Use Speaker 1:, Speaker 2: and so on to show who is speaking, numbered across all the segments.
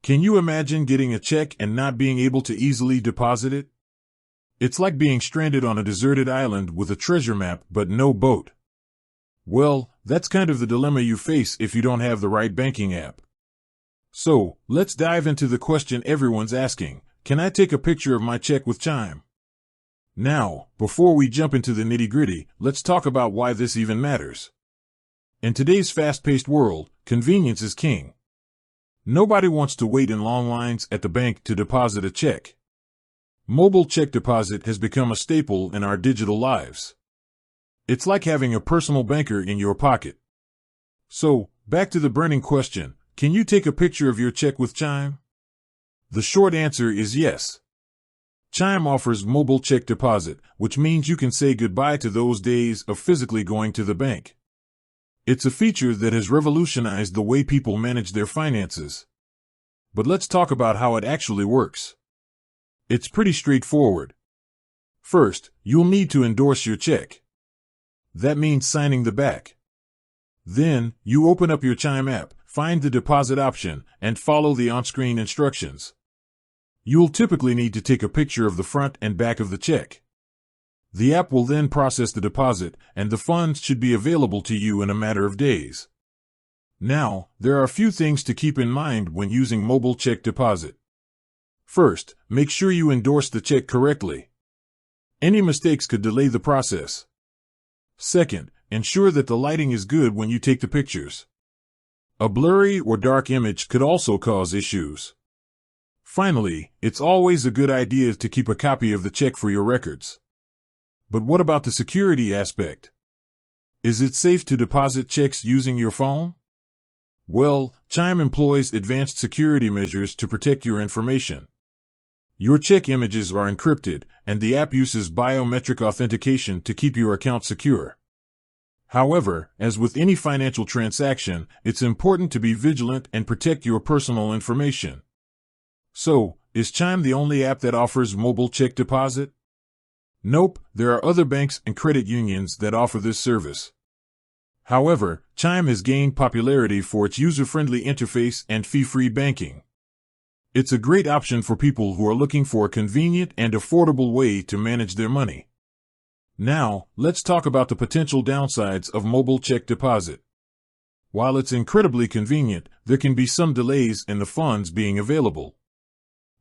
Speaker 1: Can you imagine getting a check and not being able to easily deposit it? It's like being stranded on a deserted island with a treasure map but no boat. Well, that's kind of the dilemma you face if you don't have the right banking app. So, let's dive into the question everyone's asking. Can I take a picture of my check with Chime? Now, before we jump into the nitty-gritty, let's talk about why this even matters. In today's fast-paced world, convenience is king. Nobody wants to wait in long lines at the bank to deposit a check. Mobile check deposit has become a staple in our digital lives. It's like having a personal banker in your pocket. So, back to the burning question, can you take a picture of your check with Chime? The short answer is yes. Chime offers mobile check deposit, which means you can say goodbye to those days of physically going to the bank. It's a feature that has revolutionized the way people manage their finances. But let's talk about how it actually works. It's pretty straightforward. First, you'll need to endorse your check. That means signing the back. Then, you open up your Chime app, find the deposit option, and follow the on-screen instructions. You'll typically need to take a picture of the front and back of the check. The app will then process the deposit, and the funds should be available to you in a matter of days. Now, there are a few things to keep in mind when using mobile check deposit. First, make sure you endorse the check correctly. Any mistakes could delay the process. Second, ensure that the lighting is good when you take the pictures. A blurry or dark image could also cause issues. Finally, it's always a good idea to keep a copy of the check for your records. But what about the security aspect? Is it safe to deposit checks using your phone? Well, Chime employs advanced security measures to protect your information. Your check images are encrypted, and the app uses biometric authentication to keep your account secure. However, as with any financial transaction, it's important to be vigilant and protect your personal information. So, is Chime the only app that offers mobile check deposit? Nope, there are other banks and credit unions that offer this service. However, Chime has gained popularity for its user-friendly interface and fee-free banking. It's a great option for people who are looking for a convenient and affordable way to manage their money. Now, let's talk about the potential downsides of mobile check deposit. While it's incredibly convenient, there can be some delays in the funds being available.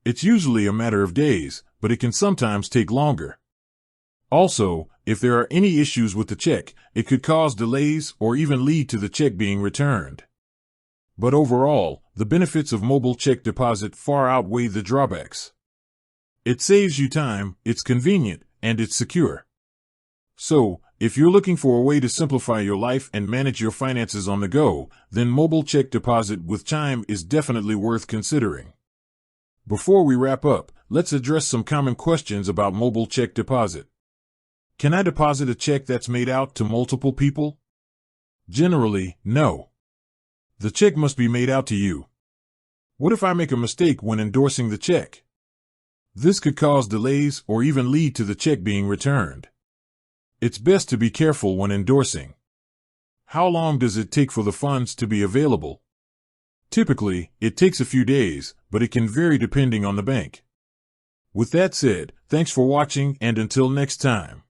Speaker 1: It's usually a matter of days, but it can sometimes take longer. Also, if there are any issues with the check, it could cause delays or even lead to the check being returned. But overall, the benefits of mobile check deposit far outweigh the drawbacks. It saves you time, it's convenient, and it's secure. So, if you're looking for a way to simplify your life and manage your finances on the go, then mobile check deposit with Chime is definitely worth considering. Before we wrap up, let's address some common questions about mobile check deposit. Can I deposit a check that's made out to multiple people? Generally, no. The check must be made out to you. What if I make a mistake when endorsing the check? This could cause delays or even lead to the check being returned. It's best to be careful when endorsing. How long does it take for the funds to be available? Typically, it takes a few days, but it can vary depending on the bank. With that said, thanks for watching, and until next time.